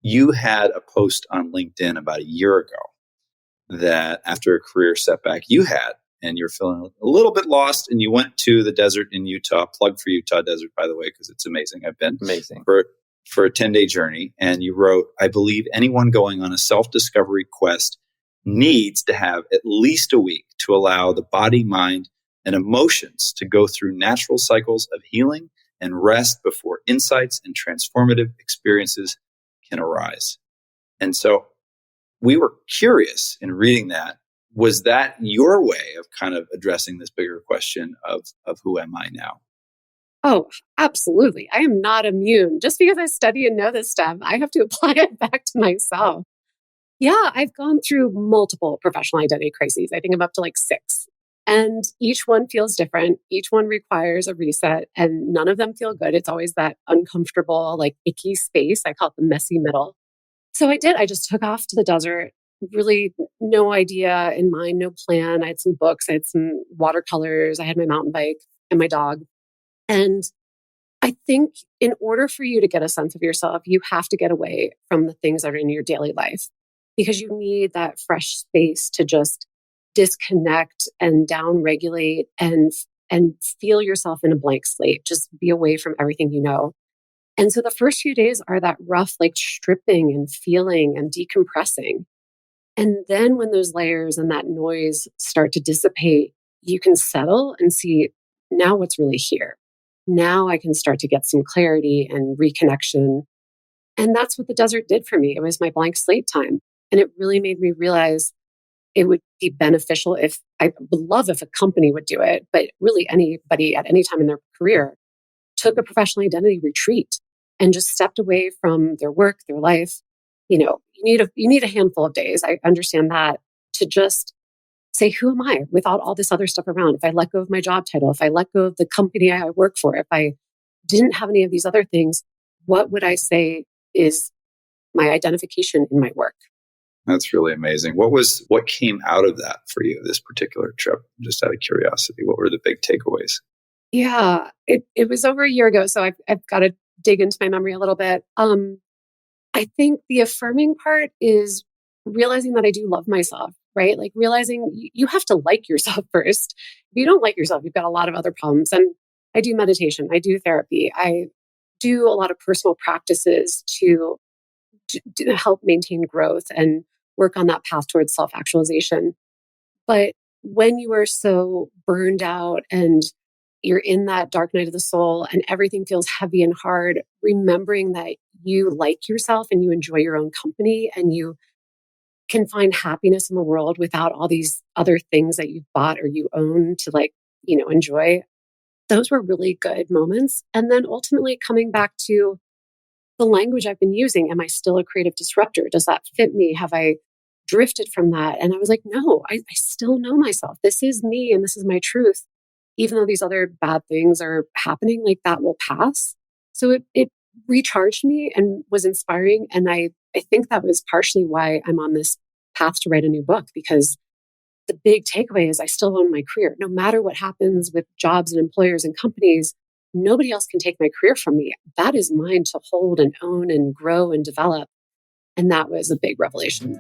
you had a post on LinkedIn about a year ago that after a career setback you had, and you're feeling a little bit lost, and you went to the desert in Utah. Plug for Utah Desert, by the way, because it's amazing. I've been for a 10-day journey. And you wrote, I believe anyone going on a self-discovery quest needs to have at least a week to allow the body, mind, and emotions to go through natural cycles of healing and rest before insights and transformative experiences can arise. And so we were curious in reading that. Was that your way of kind of addressing this bigger question of who am I now? Oh, absolutely. I am not immune. Just because I study and know this stuff, I have to apply it back to myself. Yeah, I've gone through multiple professional identity crises. I think I'm up to like 6. And each one feels different. Each one requires a reset, and none of them feel good. It's always that uncomfortable, like icky space. I call it the messy middle. So I did. I just took off to the desert. Really no idea in mind, no plan. I had some books, I had some watercolors, I had my mountain bike and my dog. And I think in order for you to get a sense of yourself, you have to get away from the things that are in your daily life, because you need that fresh space to just disconnect and downregulate and feel yourself in a blank slate. Just be away from everything you know. And so the first few days are that rough, like stripping and feeling and decompressing. And then when those layers and that noise start to dissipate, you can settle and see now what's really here. Now I can start to get some clarity and reconnection. And that's what the desert did for me. It was my blank slate time. And it really made me realize it would be beneficial if I would love if a company would do it, but really anybody at any time in their career took a professional identity retreat and just stepped away from their work, their life. You need a handful of days. I understand that, to just say, who am I without all this other stuff around? If I let go of my job title, if I let go of the company I work for, if I didn't have any of these other things, what would I say is my identification in my work? That's really amazing. What came out of that for you, this particular trip? Just out of curiosity, what were the big takeaways? Yeah, it was over a year ago, so I've got to dig into my memory a little bit. I think the affirming part is realizing that I do love myself, right? Like realizing you have to like yourself first. If you don't like yourself, you've got a lot of other problems. And I do meditation, I do therapy, I do a lot of personal practices to help maintain growth and work on that path towards self-actualization. But when you are so burned out and you're in that dark night of the soul and everything feels heavy and hard, remembering that you like yourself and you enjoy your own company and you can find happiness in the world without all these other things that you've bought or you own to enjoy. Those were really good moments. And then ultimately coming back to the language I've been using. Am I still a creative disruptor? Does that fit me? Have I drifted from that? And I was like, no, I still know myself. This is me and this is my truth. Even though these other bad things are happening, like that will pass. So it recharged me and was inspiring. And I think that was partially why I'm on this path to write a new book, because the big takeaway is I still own my career. No matter what happens with jobs and employers and companies, nobody else can take my career from me. That is mine to hold and own and grow and develop. And that was a big revelation.